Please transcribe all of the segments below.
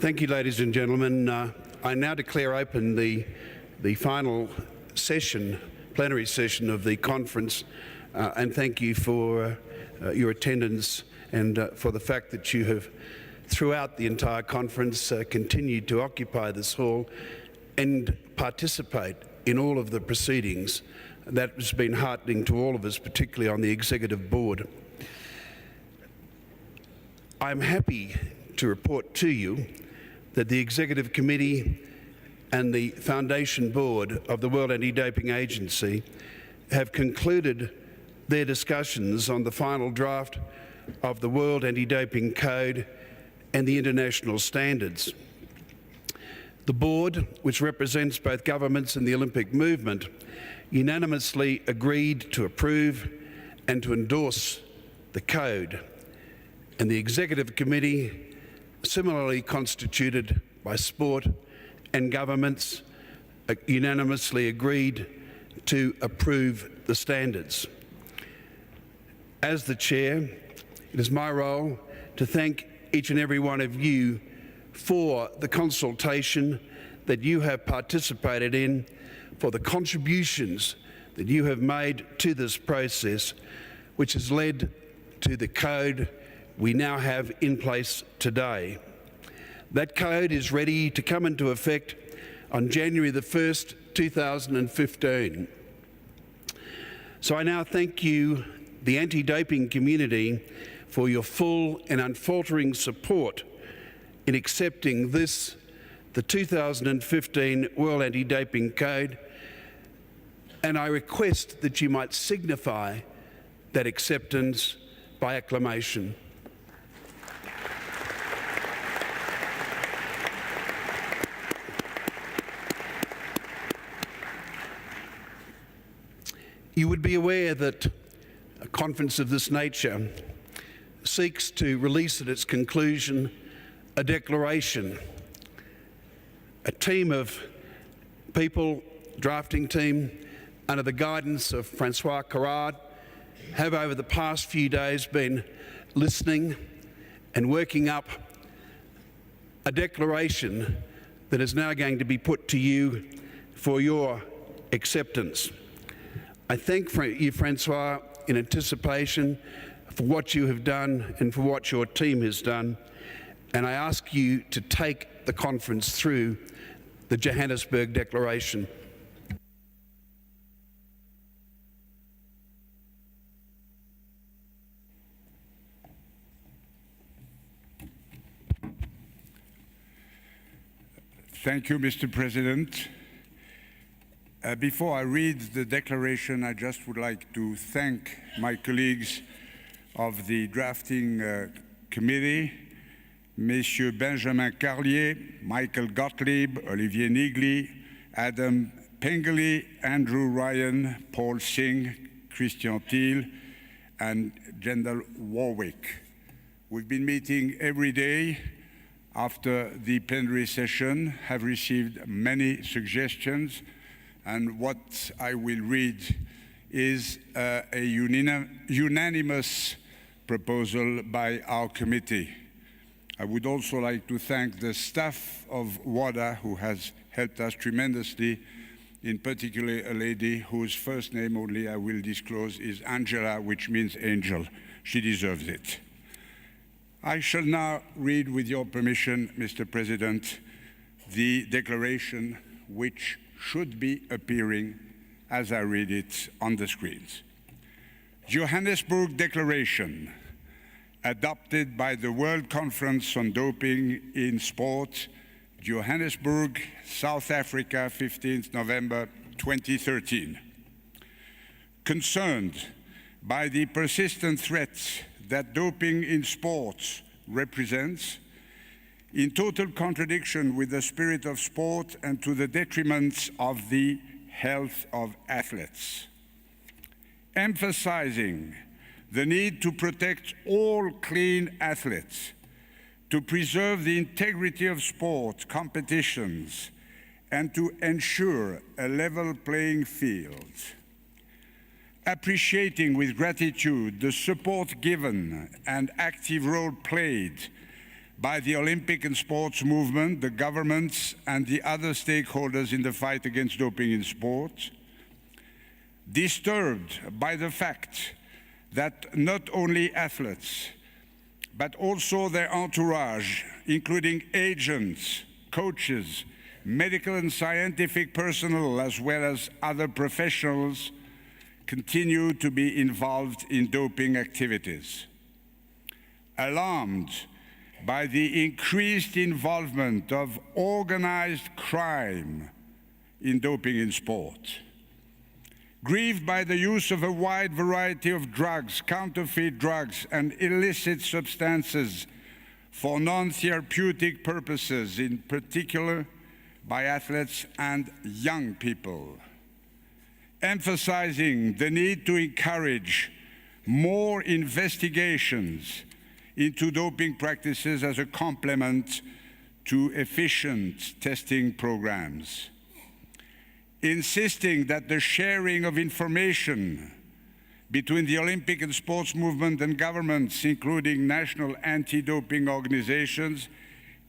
Thank you, ladies and gentlemen. I now declare open the final session, plenary session of the conference, and thank you for your attendance and for the fact that you have, throughout the entire conference, continued to occupy this hall and participate in all of the proceedings. That has been heartening to all of us, particularly on the Executive Board. I'm happy to report to you that the Executive Committee and the Foundation Board of the World Anti-Doping Agency have concluded their discussions on the final draft of the World Anti-Doping Code and the international standards. The board, which represents both governments and the Olympic movement, unanimously agreed to approve and to endorse the code, and the Executive Committee, similarly constituted by sport and governments, unanimously agreed to approve the standards. As the Chair, it is my role to thank each and every one of you for the consultation that you have participated in, for the contributions that you have made to this process, which has led to the code we now have in place today. That code is ready to come into effect on January the 1st, 2015. So I now thank you, the anti-doping community, for your full and unfaltering support in accepting this, the 2015 World Anti-Doping Code, and I request that you might signify that acceptance by acclamation. You would be aware that a conference of this nature seeks to release at its conclusion a declaration. A team of people, drafting team, under the guidance of Francois Carrard, have over the past few days been listening and working up a declaration that is now going to be put to you for your acceptance. I thank you, Francois, in anticipation for what you have done and for what your team has done, and I ask you to take the conference through the Johannesburg Declaration. Thank you, Mr. President. Before I read the declaration, I just would like to thank my colleagues of the drafting committee, Messieurs Benjamin Carlier, Michael Gottlieb, Olivier Nigli, Adam Pengeli, Andrew Ryan, Paul Singh, Christian Thiel, and Jendal Warwick. We've been meeting every day after the plenary session, have received many suggestions, and what I will read is a unanimous proposal by our committee. I would also like to thank the staff of WADA, who has helped us tremendously, in particular a lady whose first name only I will disclose is Angela, which means angel. She deserves it. I shall now read, with your permission, Mr. President, the declaration which should be appearing as I read it on the screens. Johannesburg Declaration, adopted by the World Conference on Doping in Sport, Johannesburg, South Africa, 15th November 2013. Concerned by the persistent threats that doping in sports represents, in total contradiction with the spirit of sport and to the detriment of the health of athletes. Emphasizing the need to protect all clean athletes, to preserve the integrity of sport competitions, and to ensure a level playing field. Appreciating with gratitude the support given and active role played by the Olympic and sports movement, the governments, and the other stakeholders in the fight against doping in sport. Disturbed by the fact that not only athletes, but also their entourage, including agents, coaches, medical and scientific personnel, as well as other professionals, continue to be involved in doping activities. Alarmed by the increased involvement of organized crime in doping in sport. Grieved by the use of a wide variety of drugs, counterfeit drugs, and illicit substances for non-therapeutic purposes, in particular by athletes and young people. Emphasizing the need to encourage more investigations into doping practices as a complement to efficient testing programs. Insisting that the sharing of information between the Olympic and sports movement and governments, including national anti-doping organizations,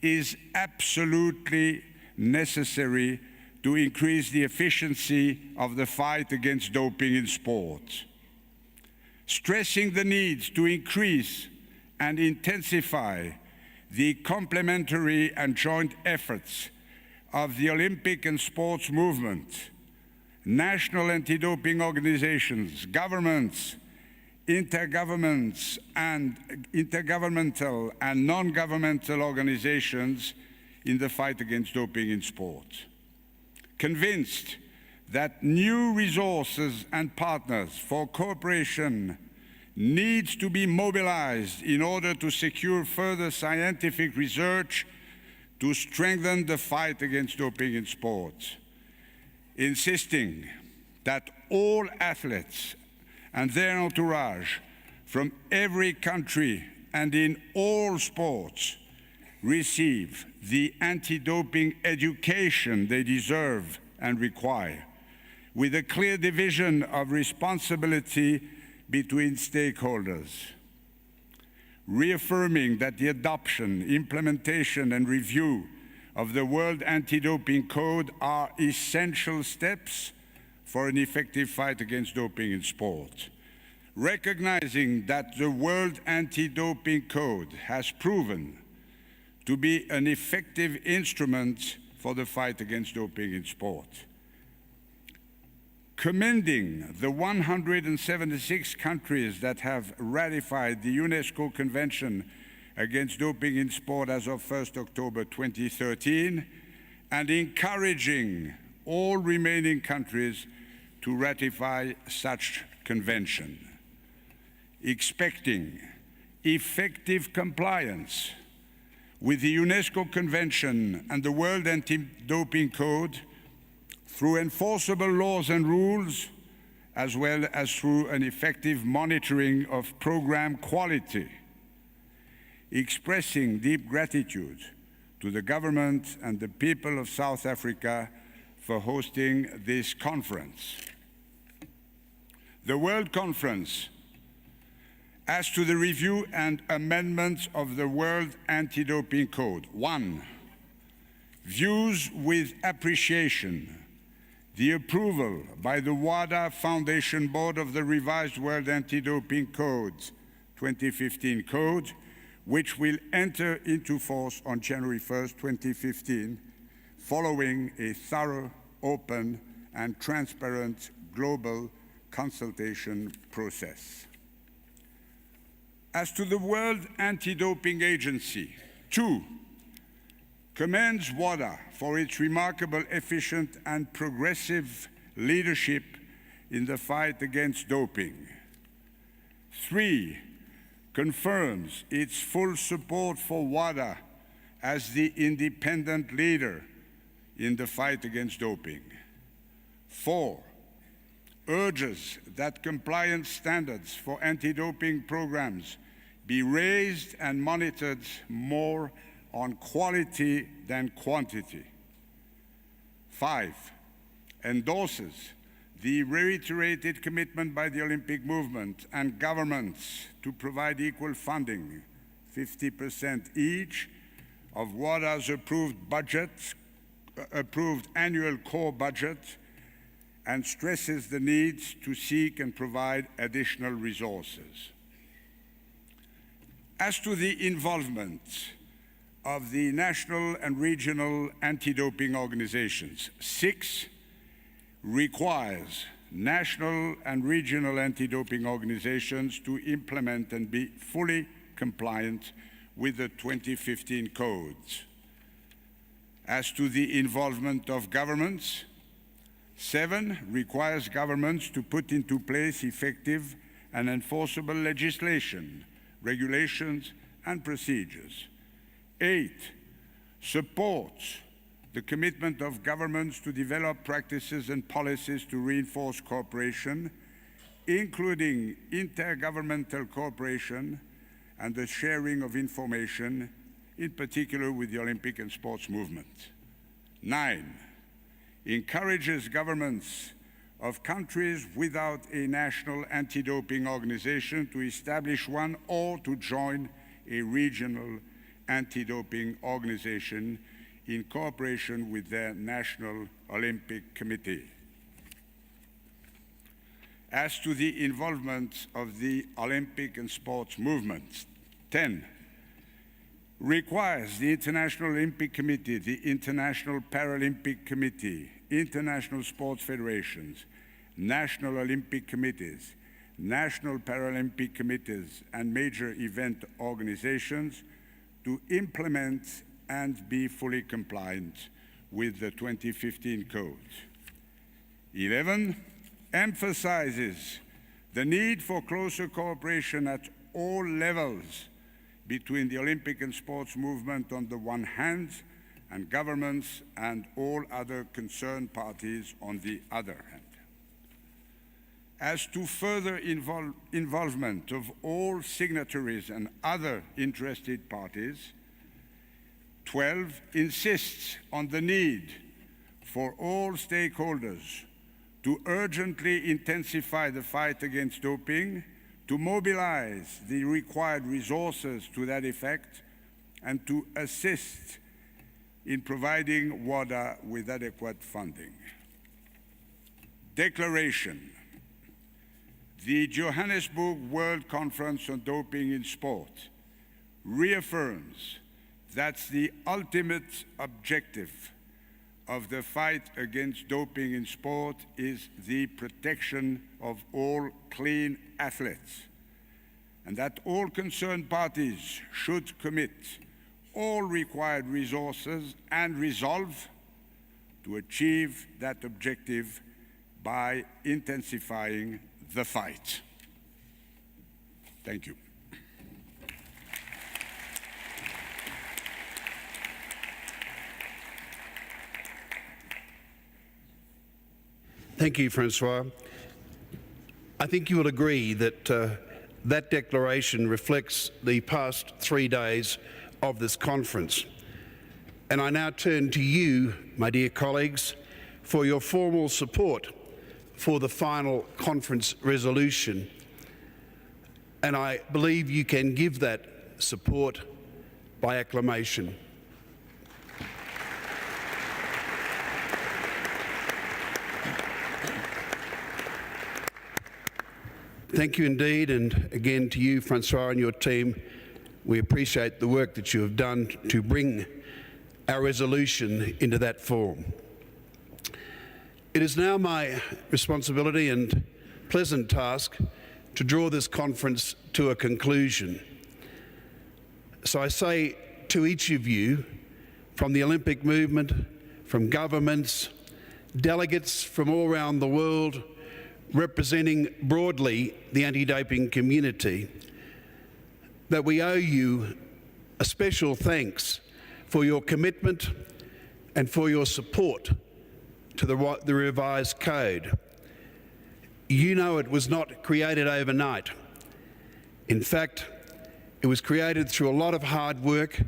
is absolutely necessary to increase the efficiency of the fight against doping in sport. Stressing the need to increase and intensify the complementary and joint efforts of the Olympic and sports movement, national anti-doping organizations, governments, intergovernmental and non-governmental organizations in the fight against doping in sport. Convinced that new resources and partners for cooperation needs to be mobilized in order to secure further scientific research to strengthen the fight against doping in sport, insisting that all athletes and their entourage from every country and in all sports receive the anti-doping education they deserve and require, with a clear division of responsibility between stakeholders. Reaffirming that the adoption, implementation, and review of the World Anti-Doping Code are essential steps for an effective fight against doping in sport. Recognizing that the World Anti-Doping Code has proven to be an effective instrument for the fight against doping in sport. Commending the 176 countries that have ratified the UNESCO Convention against Doping in Sport as of 1st October 2013, and encouraging all remaining countries to ratify such convention. Expecting effective compliance with the UNESCO Convention and the World Anti-Doping Code through enforceable laws and rules, as well as through an effective monitoring of program quality. Expressing deep gratitude to the government and the people of South Africa for hosting this conference. The World Conference, as to the review and amendments of the World Anti-Doping Code. 1. Views with appreciation the approval by the WADA Foundation Board of the revised World Anti-Doping Code 2015 code, which will enter into force on January 1st, 2015, following a thorough, open, and transparent global consultation process. As to the World Anti-Doping Agency, 2, commends WADA for its remarkable, efficient, and progressive leadership in the fight against doping. 3, confirms its full support for WADA as the independent leader in the fight against doping. 4, urges that compliance standards for anti-doping programs be raised and monitored more on quality than quantity. 5, endorses the reiterated commitment by the Olympic movement and governments to provide equal funding 50% each, of WADA's approved annual core budget, and stresses the need to seek and provide additional resources. As to the involvement of the national and regional anti-doping organizations, 6 requires national and regional anti-doping organizations to implement and be fully compliant with the 2015 codes. As to the involvement of governments, 7 requires governments to put into place effective and enforceable legislation, regulations, and procedures. 8 supports the commitment of governments to develop practices and policies to reinforce cooperation, including intergovernmental cooperation and the sharing of information, in particular with the Olympic and sports movement. 9 encourages governments of countries without a national anti-doping organization to establish one or to join a regional anti-doping organization in cooperation with their National Olympic Committee. As to the involvement of the Olympic and sports movements, 10 requires the International Olympic Committee, the International Paralympic Committee, international sports federations, national Olympic committees, national Paralympic committees, and major event organizations to implement and be fully compliant with the 2015 codes. 11 emphasizes the need for closer cooperation at all levels between the Olympic and sports movement on the one hand and governments and all other concerned parties on the other hand. As to further involvement of all signatories and other interested parties, 12 insists on the need for all stakeholders to urgently intensify the fight against doping, to mobilize the required resources to that effect, and to assist in providing WADA with adequate funding. Declaration. The Johannesburg World Conference on Doping in Sport reaffirms that the ultimate objective of the fight against doping in sport is the protection of all clean athletes, and that all concerned parties should commit all required resources and resolve to achieve that objective by intensifying the fight. Thank you. Thank you, Francois. I think you will agree that that declaration reflects the past 3 days of this conference. And I now turn to you, my dear colleagues, for your formal support for the final conference resolution. And I believe you can give that support by acclamation. Thank you indeed, and again to you, Francois, and your team. We appreciate the work that you have done to bring our resolution into that form. It is now my responsibility and pleasant task to draw this conference to a conclusion. So I say to each of you, from the Olympic movement, from governments, delegates from all around the world, representing broadly the anti-doping community, that we owe you a special thanks for your commitment and for your support to the revised code. You know it was not created overnight. In fact, it was created through a lot of hard work,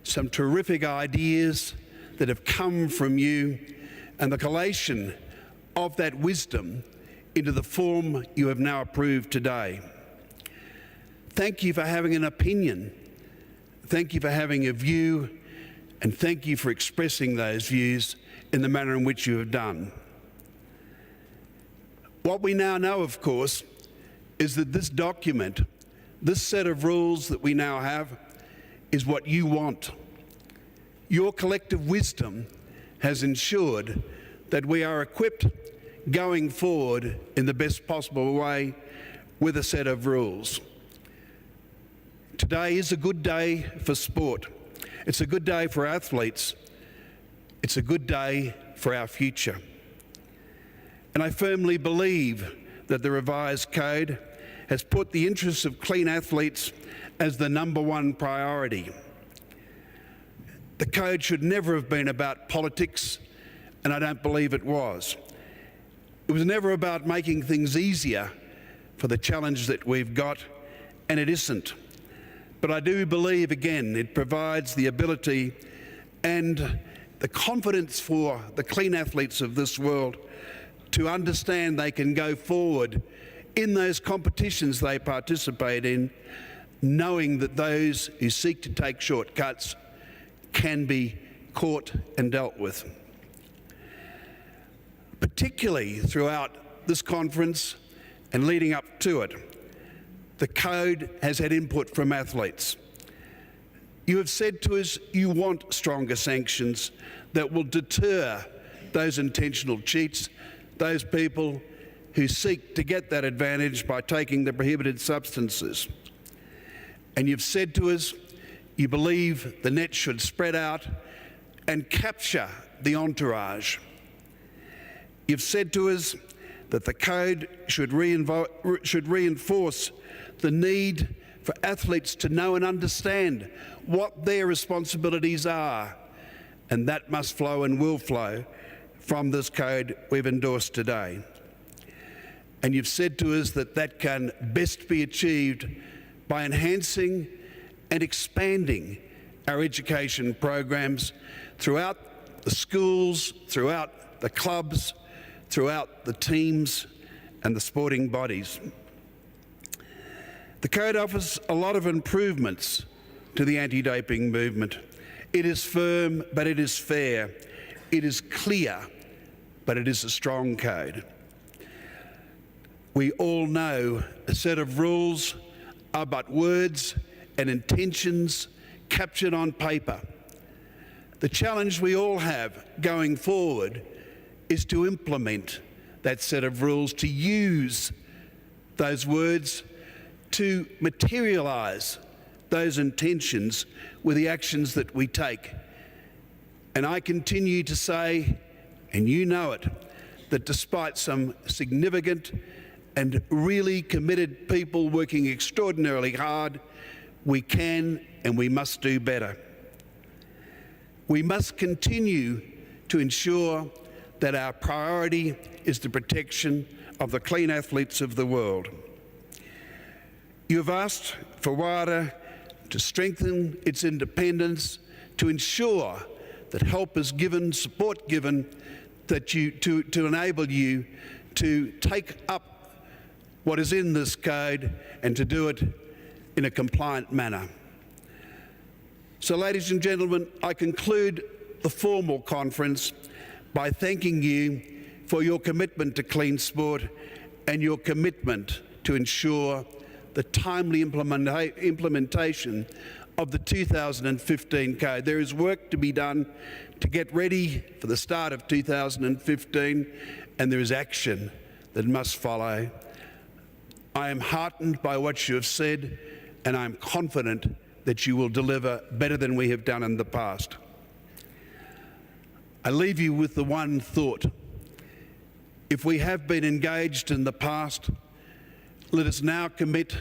some terrific ideas that have come from you, and the collation of that wisdom into the form you have now approved today. Thank you for having an opinion Thank you for having a view, and thank you for expressing those views in the manner in which you have done. What we now know, of course, is that this document, this set of rules that we now have, is what you want. Your collective wisdom has ensured that we are equipped going forward in the best possible way with a set of rules. Today is a good day for sport. It's a good day for athletes. It's a good day for our future. And I firmly believe that the revised code has put the interests of clean athletes as the #1 priority. The code should never have been about politics, and I don't believe it was. It was never about making things easier for the challenge that we've got, and it isn't. But I do believe, again, it provides the ability and the confidence for the clean athletes of this world to understand they can go forward in those competitions they participate in, knowing that those who seek to take shortcuts can be caught and dealt with. Particularly throughout this conference and leading up to it, the code has had input from athletes. You have said to us you want stronger sanctions that will deter those intentional cheats, those people who seek to get that advantage by taking the prohibited substances. And you've said to us you believe the net should spread out and capture the entourage. You've said to us that the code should reinforce the need for athletes to know and understand what their responsibilities are, and that must flow and will flow from this code we've endorsed today. And you've said to us that that can best be achieved by enhancing and expanding our education programs throughout the schools, throughout the clubs, throughout the teams and the sporting bodies. The code offers a lot of improvements to the anti-doping movement. It is firm, but it is fair. It is clear, but it is a strong code. We all know a set of rules are but words and intentions captured on paper. The challenge we all have going forward is to implement that set of rules, to use those words, to materialise those intentions with the actions that we take. And I continue to say, and you know it, that despite some significant and really committed people working extraordinarily hard, we can and we must do better. We must continue to ensure that our priority is the protection of the clean athletes of the world. You have asked for WADA to strengthen its independence, to ensure that help is given, support given, that to enable you to take up what is in this code and to do it in a compliant manner. So, ladies and gentlemen, I conclude the formal conference by thanking you for your commitment to clean sport and your commitment to ensure the timely implementation of the 2015 code. There is work to be done to get ready for the start of 2015, and there is action that must follow. I am heartened by what you have said, and I am confident that you will deliver better than we have done in the past. I leave you with the one thought. If we have been engaged in the past, let us now commit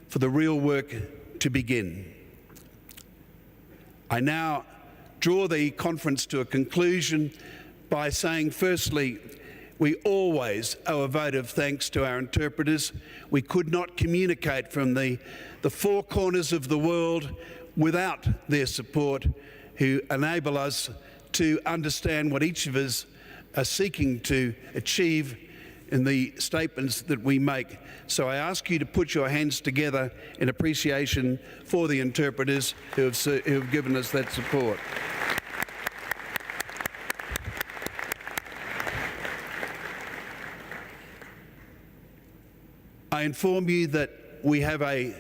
for the real work to begin. I now draw the conference to a conclusion by saying, firstly, we always owe a vote of thanks to our interpreters. We could not communicate from the four corners of the world without their support, who enable us to understand what each of us are seeking to achieve in the statements that we make. So I ask you to put your hands together in appreciation for the interpreters who have given us that support. I inform you that we have a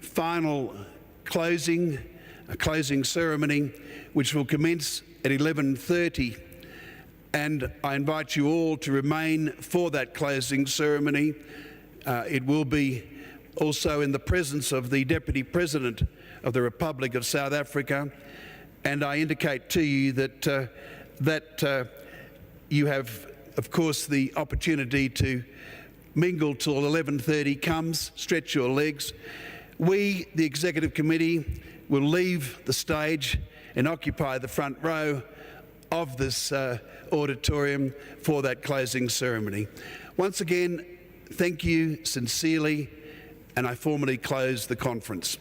final closing ceremony which will commence at 11:30, and I invite you all to remain for that closing ceremony. It will be also in the presence of the Deputy President of the Republic of South Africa, and I indicate to you that you have, of course, the opportunity to mingle till 11:30 comes, stretch your legs. We, the Executive Committee, will leave the stage and occupy the front row of this auditorium for that closing ceremony. Once again, thank you sincerely, and I formally close the conference.